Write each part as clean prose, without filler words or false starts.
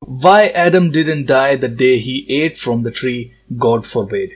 Why Adam didn't die the day he ate from the tree, God forbid.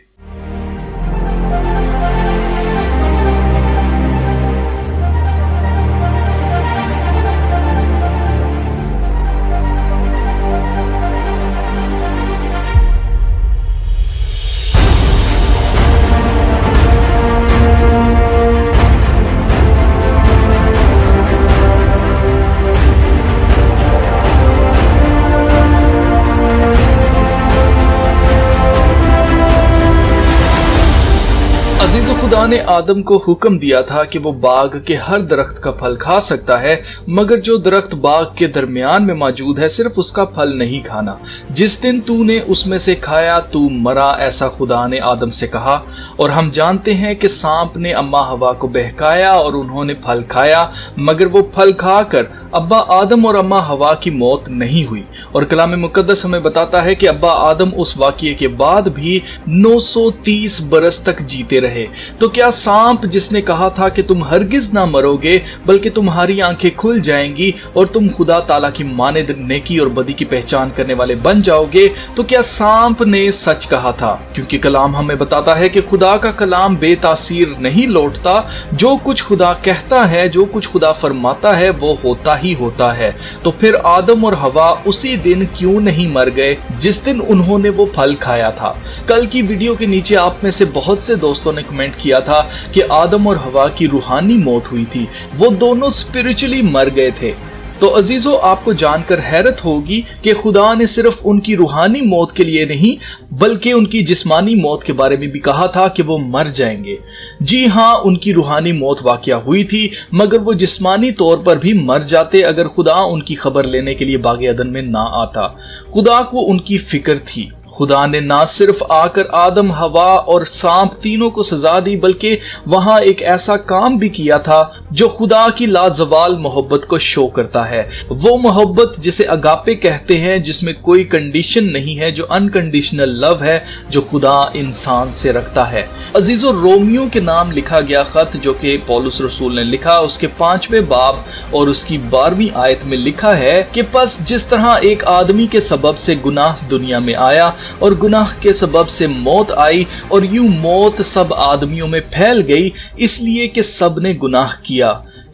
अजीज़ो, खुदा ने आदम को हुक्म दिया था कि वो बाग के हर दरख्त का फल खा सकता है, मगर जो दरख्त बाग के दरमियान में मौजूद है सिर्फ उसका फल नहीं खाना। जिस दिन तूने उसमें से खाया तू मरा, ऐसा खुदा ने आदम से कहा। और हम जानते हैं कि सांप ने अम्मा हवा को बहकाया और उन्होंने फल खाया, मगर वो फल खाकर अब्बा आदम और अम्मा हवा की मौत नहीं हुई। और कलाम मुकद्दस हमें बताता है कि अब्बा आदम उस वाक़ये के बाद भी 930 बरस तक जीते रहे। तो क्या सांप जिसने कहा था कि तुम हरगिज ना मरोगे बल्कि तुम्हारी आंखें खुल जाएंगी और तुम खुदा ताला की मानद नेकी और बदी की पहचान करने वाले बन जाओगे, तो क्या सांप ने सच कहा था? क्योंकि कलाम हमें बताता है कि खुदा का कलाम बेतासीर नहीं लौटता। जो कुछ खुदा कहता है, जो कुछ खुदा फरमाता है, वो होता ही होता है। तो फिर आदम और हवा उसी दिन क्यों नहीं मर गए जिस दिन उन्होंने वो फल खाया था? कल की वीडियो के नीचे आप में से बहुत से दोस्तों ने कमेंट किया था कि आदम और हवा की रूहानी मौत हुई थी, वो दोनों स्पिरिचुअली मर गए थे। तो अजीजों, आपको जानकर हैरत होगी कि खुदा ने सिर्फ उनकी रूहानी मौत के लिए नहीं बल्कि उनकी जिस्मानी मौत के बारे में भी कहा था कि वो मर जाएंगे। जी हाँ, उनकी रूहानी मौत वाक़या हुई थी, मगर वो जिस्मानी तौर पर भी मर जाते अगर खुदा उनकी खबर लेने के लिए बाग अदन में ना आता। खुदा को उनकी फिक्र थी। खुदा ने ना सिर्फ आकर आदम, हवा और सांप तीनों को सजा दी, बल्कि वहां एक ऐसा काम भी किया था जो खुदा की लाजवाल मोहब्बत को शो करता है। वो मोहब्बत जिसे अगापे कहते हैं, जिसमें कोई कंडीशन नहीं है, जो अनकंडीशनल लव है जो खुदा इंसान से रखता है। अजीजों, रोमियो के नाम लिखा गया खत जो कि पौलुस रसूल ने लिखा, उसके 5वें बाब और उसकी 12वीं आयत में लिखा है कि बस जिस तरह एक आदमी के सबब से गुनाह दुनिया में आया और गुनाह के सबब से मौत आई और यूं मौत सब आदमियों में फैल गई, इसलिए कि सब ने गुनाह किया।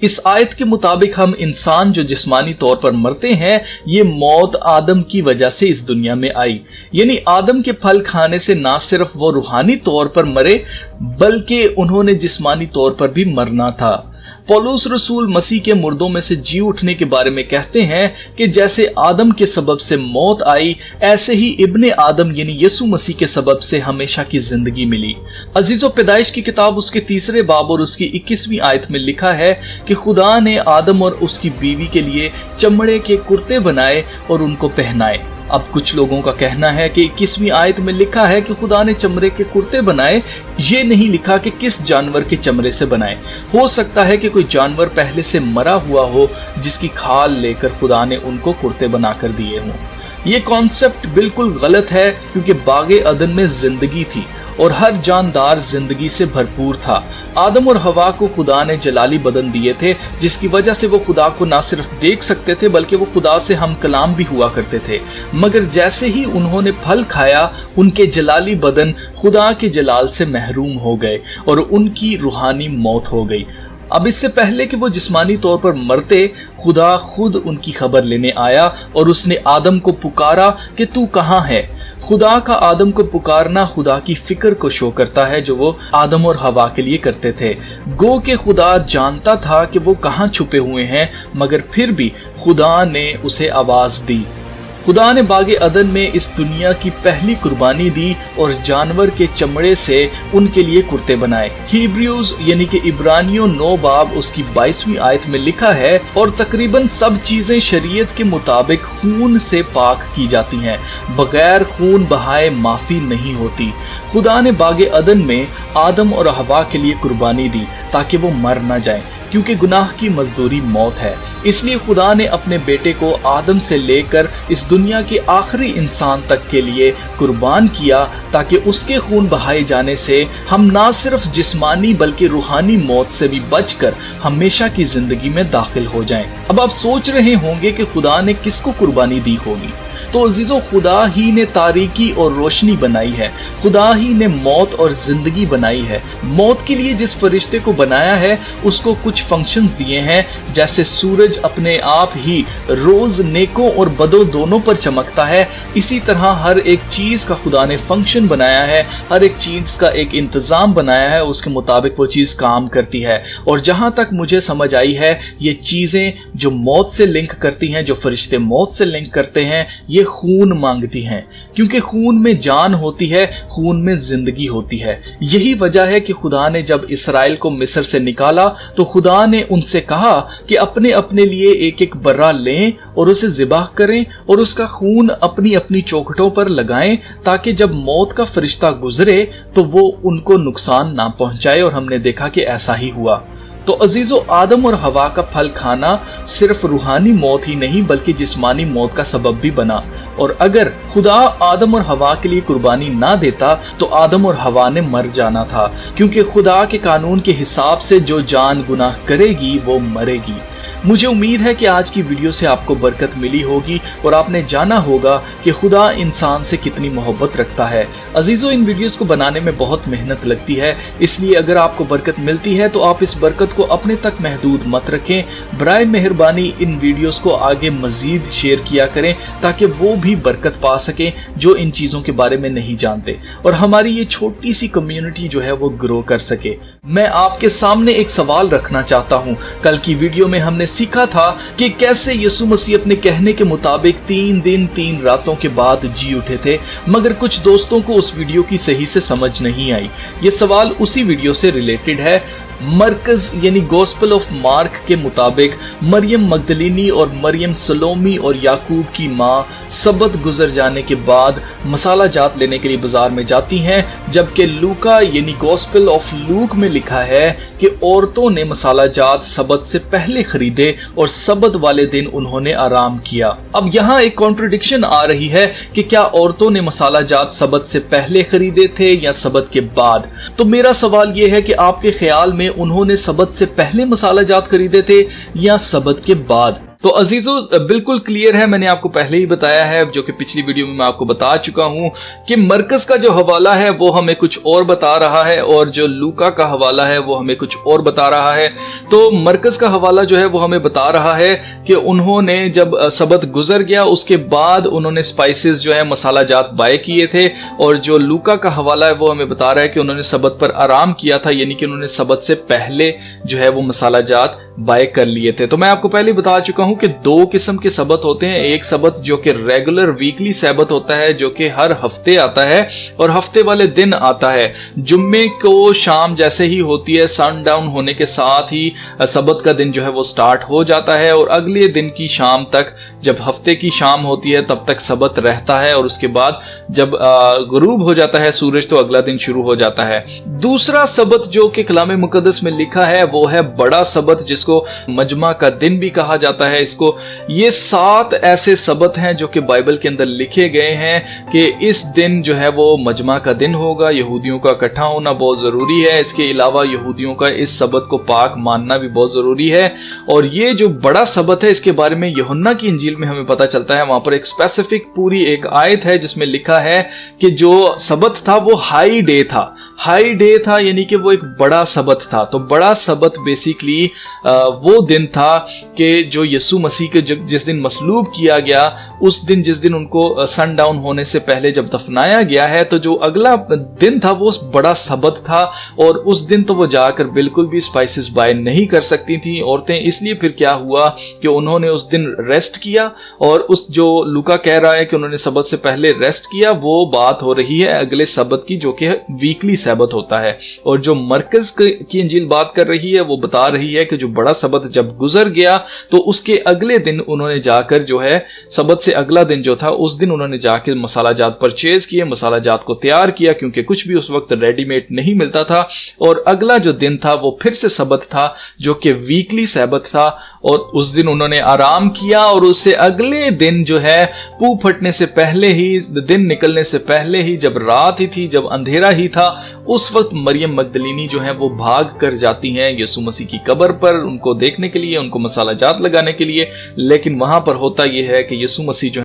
इस आयत के मुताबिक हम इंसान जो जिस्मानी तौर पर मरते हैं, ये मौत आदम की वजह से इस दुनिया में आई। यानी आदम के फल खाने से ना सिर्फ वो रूहानी तौर पर मरे बल्कि उन्होंने जिस्मानी तौर पर भी मरना था। पौलुस रसूल मसीह के मुर्दों में से जी उठने के बारे में कहते हैं कि जैसे आदम के सबब से मौत आई, ऐसे ही इब्ने आदम यानी यीशु मसीह के सबब से हमेशा की जिंदगी मिली। अजीजों, पैदाइश की किताब उसके 3रे बाब और उसकी 21वीं आयत में लिखा है कि खुदा ने आदम और उसकी बीवी के लिए चमड़े के कुर्ते बनाए और उनको पहनाए। अब कुछ लोगों का कहना है कि 21वीं आयत में लिखा है कि खुदा ने चमड़े के कुर्ते बनाए, ये नहीं लिखा कि किस जानवर के चमड़े से बनाए। हो सकता है कि कोई जानवर पहले से मरा हुआ हो जिसकी खाल लेकर खुदा ने उनको कुर्ते बनाकर दिए हों। ये कॉन्सेप्ट बिल्कुल गलत है, क्योंकि बागे अदन में जिंदगी थी और हर जानदार जिंदगी से भरपूर था। आदम और हवा को खुदा ने जलाली बदन दिए थे, जिसकी वजह से वो खुदा को ना सिर्फ देख सकते थे बल्कि वो खुदा से हम कलाम भी हुआ करते थे। मगर जैसे ही उन्होंने फल खाया, उनके जलाली बदन खुदा के जलाल से महरूम हो गए और उनकी रूहानी मौत हो गई। अब इससे पहले कि वो जिस्मानी तौर पर मरते, खुदा खुद उनकी खबर लेने आया और उसने आदम को पुकारा कि तू कहाँ है। खुदा का आदम को पुकारना खुदा की फिक्र को शो करता है जो वो आदम और हवा के लिए करते थे। गो के खुदा जानता था कि वो कहाँ छुपे हुए हैं, मगर फिर भी खुदा ने उसे आवाज दी। खुदा ने बागे अदन में इस दुनिया की पहली कुर्बानी दी और जानवर के चमड़े से उनके लिए कुर्ते बनाए। हिब्रूज यानी कि इब्रानियों 9 बाब उसकी 22वीं आयत में लिखा है, और तकरीबन सब चीजें शरीयत के मुताबिक खून से पाक की जाती हैं, बगैर खून बहाए माफी नहीं होती। खुदा ने बागे अदन में आदम और हवा के लिए कुर्बानी दी ताकि वो मर न जाएं, क्योंकि गुनाह की मजदूरी मौत है। इसलिए खुदा ने अपने बेटे को आदम से लेकर इस दुनिया के आखिरी इंसान तक के लिए कुर्बान किया, ताकि उसके खून बहाए जाने से हम ना सिर्फ जिस्मानी बल्कि रूहानी मौत से भी बचकर हमेशा की जिंदगी में दाखिल हो जाएं। अब आप सोच रहे होंगे कि खुदा ने किसको कुर्बानी दी होगी। तो अजीजों, खुदा ही ने तारीकी और रोशनी बनाई है, खुदा ही ने मौत और जिंदगी बनाई है। मौत के लिए जिस फरिश्ते को बनाया है उसको कुछ फंक्शंस दिए हैं, जैसे सूरज अपने आप ही रोज नेकों और बदों दोनों पर चमकता है, इसी तरह हर एक चीज का खुदा ने फंक्शन बनाया है, हर एक चीज का एक इंतजाम बनाया है, उसके मुताबिक वो चीज काम करती है। और जहां तक मुझे समझ आई है, ये चीजें जो मौत से लिंक करती हैं, जो फरिश्ते मौत से लिंक करते हैं, ये खून मांगती हैं, क्योंकि खून में जान होती है, खून में जिंदगी होती है। यही वजह है कि खुदा ने जब इसराइल को मिस्र से निकाला तो खुदा ने उनसे कहा कि अपने अपने लिए एक एक बर्रा लें और उसे ज़िबाह करें और उसका खून अपनी अपनी चौखटों पर लगाएं, ताकि जब मौत का फरिश्ता गुजरे तो वो उनको नुकसान ना पहुंचाए। और हमने देखा कि ऐसा ही हुआ। तो अजीजों, आदम और हवा का फल खाना सिर्फ रूहानी मौत ही नहीं बल्कि जिस्मानी मौत का सबब भी बना। और अगर खुदा आदम और हवा के लिए कुर्बानी ना देता तो आदम और हवा ने मर जाना था, क्योंकि खुदा के कानून के हिसाब से जो जान गुनाह करेगी वो मरेगी। मुझे उम्मीद है कि आज की वीडियो से आपको बरकत मिली होगी और आपने जाना होगा कि खुदा इंसान से कितनी मोहब्बत रखता है। अजीजों, इन वीडियोस को बनाने में बहुत मेहनत लगती है, इसलिए अगर आपको बरकत मिलती है तो आप इस बरकत को अपने तक महदूद मत रखें। बराए मेहरबानी इन वीडियोस को आगे मजीद शेयर किया करें, ताकि वो भी बरकत पा सकें जो इन चीजों के बारे में नहीं जानते, और हमारी ये छोटी सी कम्युनिटी जो है वो ग्रो कर सके। मैं आपके सामने एक सवाल रखना चाहता हूँ। कल की वीडियो में हमने सीखा था कि कैसे यीशु मसीह अपने कहने के मुताबिक 3 दिन 3 रातों के बाद जी उठे थे, मगर कुछ दोस्तों को उस वीडियो की सही से समझ नहीं आई। ये सवाल उसी वीडियो से रिलेटेड है। मरकज यानी गॉस्पेल ऑफ मार्क के मुताबिक मरियम मगदलिनी और मरियम सलोमी और याकूब की माँ सबत गुजर जाने के बाद मसाला जात लेने के लिए बाजार में जाती हैं, जबकि लूका यानी गॉस्पेल ऑफ लूक में लिखा है कि औरतों ने मसाला जात सबत से पहले खरीदे और सबत वाले दिन उन्होंने आराम किया। अब यहाँ एक कॉन्ट्रडिक्शन आ रही है कि क्या औरतों ने मसाला जात सबत से पहले खरीदे थे या सबत के बाद। तो मेरा सवाल यह है कि आपके ख्याल में उन्होंने सबत से पहले मसाला जात खरीदे थे या सबत के बाद। तो अजीजों, बिल्कुल क्लियर है, मैंने आपको पहले ही बताया है, जो कि पिछली वीडियो में मैं आपको बता चुका हूं कि मरकज का जो हवाला है वो हमें कुछ और बता रहा है और जो लूका का हवाला है वो हमें कुछ और बता रहा है। तो मरकज का हवाला जो है वो हमें बता रहा है कि उन्होंने जब सबत गुजर गया उसके बाद उन्होंने स्पाइसेस जो है मसाला जात बाय किए थे, और जो लूका का हवाला है वो हमें बता रहा है कि उन्होंने सबत पर आराम किया था, यानी कि उन्होंने सबत से पहले जो है वो मसाला जात बाय कर लिए थे। तो मैं आपको पहले बता चुका हूं कि 2 किस्म के सबत होते हैं। एक सबत जो कि रेगुलर वीकली सबत होता है, जो कि हर हफ्ते आता है और हफ्ते वाले दिन आता है। जुम्मे को शाम जैसे ही होती है, सन डाउन होने के साथ ही सबत का दिन जो है वो स्टार्ट हो जाता है, और अगले दिन की शाम तक, जब हफ्ते की शाम होती है तब तक सबत रहता है, और उसके बाद जब गुरूब हो जाता है सूरज तो अगला दिन शुरू हो जाता है। दूसरा सबत जो कि कलाम मुकद्दस में लिखा है वो है बड़ा सबत, जिसको मजमा का दिन भी कहा जाता है। इसको ये 7 ऐसे सबत हैं जो कि बाइबल के अंदर लिखे गए हैं कि इस दिन जो है वो मजमा का दिन होगा, यहूदियों का इकट्ठा होना बहुत जरूरी है। इसके अलावा यहूदियों का इस सबत को पाक मानना भी बहुत जरूरी है। और ये जो बड़ा सबत है इसके बारे में यूहन्ना की इंजील में हमें पता चलता है, वहां पर एक स्पेसिफिक पूरी एक आयत है जिसमें लिखा है कि जो सबत था वो हाई डे था। हाई डे था यानी कि वो एक बड़ा सबत था। तो बड़ा सबत बेसिकली वो दिन था कि जो यीशु मसीह के जिस दिन मसलूब किया गया, उस दिन जिस दिन उनको सन डाउन होने से पहले जब दफनाया गया है, तो जो अगला दिन था वो बड़ा सबत था। और उस दिन तो वो जाकर बिल्कुल भी स्पाइसेस बाय नहीं कर सकती थी औरतें। इसलिए फिर क्या हुआ कि उन्होंने उस दिन रेस्ट किया, और उस जो लूका कह रहा है कि उन्होंने सबत से पहले रेस्ट किया, वो बात हो रही है अगले सबत की, जो कि वीकली सबत होता है। और जो मरकज की इंजील बात कर रही है वो बता रही है कि जो बड़ा सबत जब गुजर गया तो उसके अगले दिन उन्होंने जाकर जो है सबत से अगला दिन जो था उस दिन उन्होंने जाकर मसाला जात परचेज किए, मसाला जात को तैयार किया, क्योंकि कुछ भी उस वक्त रेडीमेड नहीं मिलता था। और अगला जो दिन था वो फिर से सबत था जो कि वीकली सबत था, और उस दिन उन्होंने आराम किया। और उससे अगले दिन जो है पू फटने से पहले ही, दिन निकलने से पहले ही, जब रात ही थी, जब अंधेरा ही था, उस वक्त मरियम मगदलिनी जो है वो भाग कर जाती हैं यीशु मसीह की कब्र पर उनको देखने के लिए, उनको मसाला जात लगाने के लिए। लेकिन वहां पर होता यह है कि यीशु मसीह जो